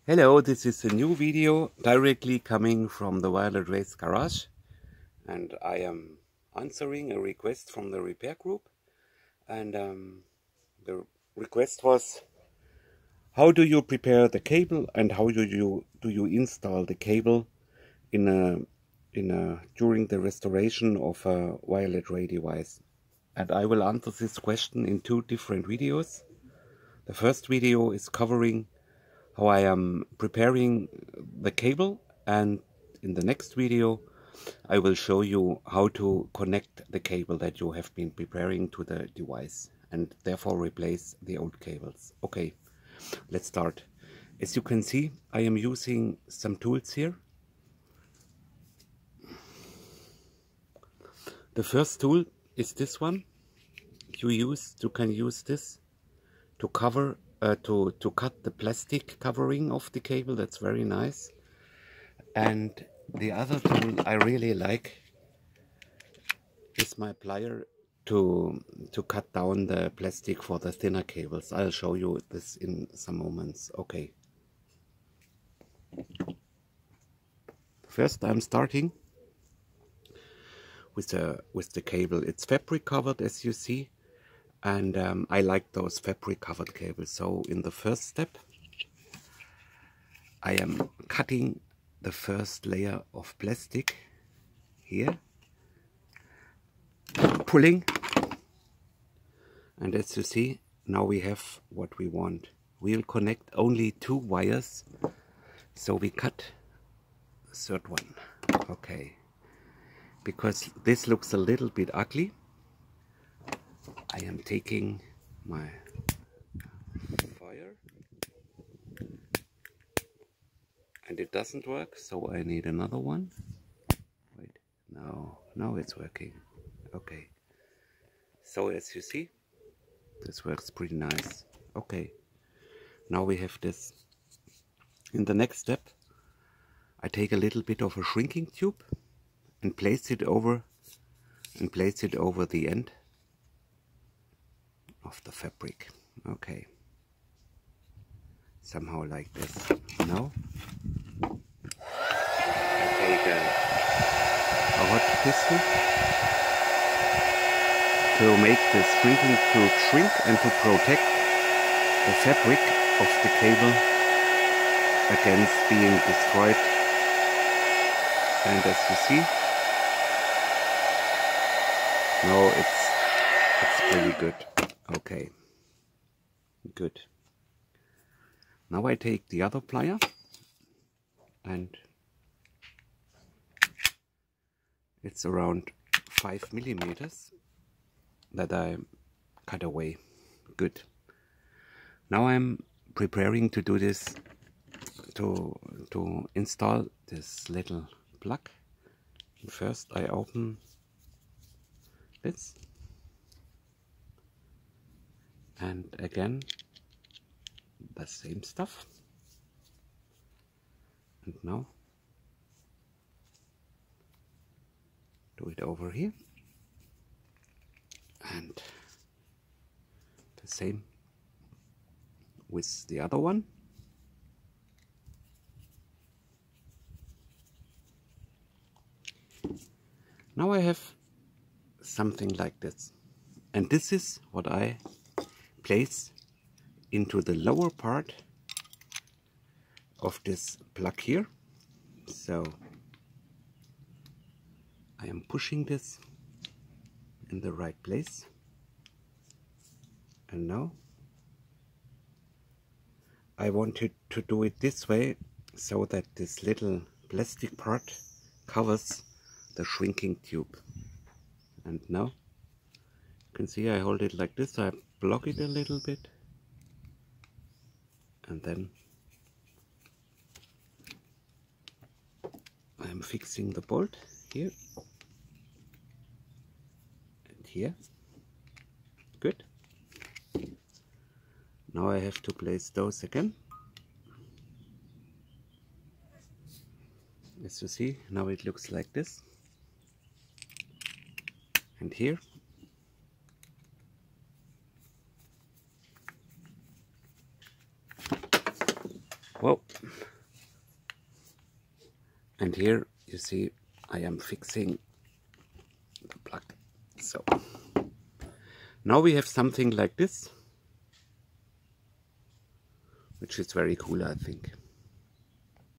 Hello, this is a new video directly coming from the Violet Race Garage, and I am answering a request from the repair group. And the request was, how do you prepare the cable and how do you install the cable during the restoration of a Violet Ray device? And I will answer this question in two different videos. The first video is covering how I am preparing the cable, and in the next video I will show you how to connect the cable that you have been preparing to the device and therefore replace the old cables. Okay, let's start. As you can see, I am using some tools here. The first tool is this one. You can use this to cover to cut the plastic covering of the cable. That's very nice. And the other tool I really like is my plier to cut down the plastic for the thinner cables. I'll show you this in some moments. Okay. First I'm starting with the cable. It's fabric covered, as you see, and I like those fabric covered cables. So in the first step I am cutting the first layer of plastic here, pulling, and as you see, now we have what we want. We'll connect only 2 wires, so we cut the third one. Okay, because this looks a little bit ugly, I am taking my fire, and it doesn't work, so I need another one. Wait, now it's working. Okay, so as you see, this works pretty nice. Okay, now we have this. In the next step, I take a little bit of a shrinking tube and place it over the end of the fabric. Okay, somehow like this. Now I take a hot pistol to make the shrinking tube shrink and to protect the fabric of the cable against being destroyed. And as you see, now it's pretty good. Okay, good. Now I take the other plier and it's around 5 millimeters that I cut away. Good. Now I'm preparing to do this, to install this little plug. First I open this, and again the same stuff, and now do it over here, and the same with the other one. Now I have something like this, and this is what I place into the lower part of this plug here. So I am pushing this in the right place, and now I wanted to do it this way so that this little plastic part covers the shrinking tube. And now you can see I hold it like this, I block it a little bit, and then I'm fixing the bolt here and here. Good. Now I have to place those again. As you see, now it looks like this. And here Well, and here you see I am fixing the plug. So now we have something like this, which is very cool, I think.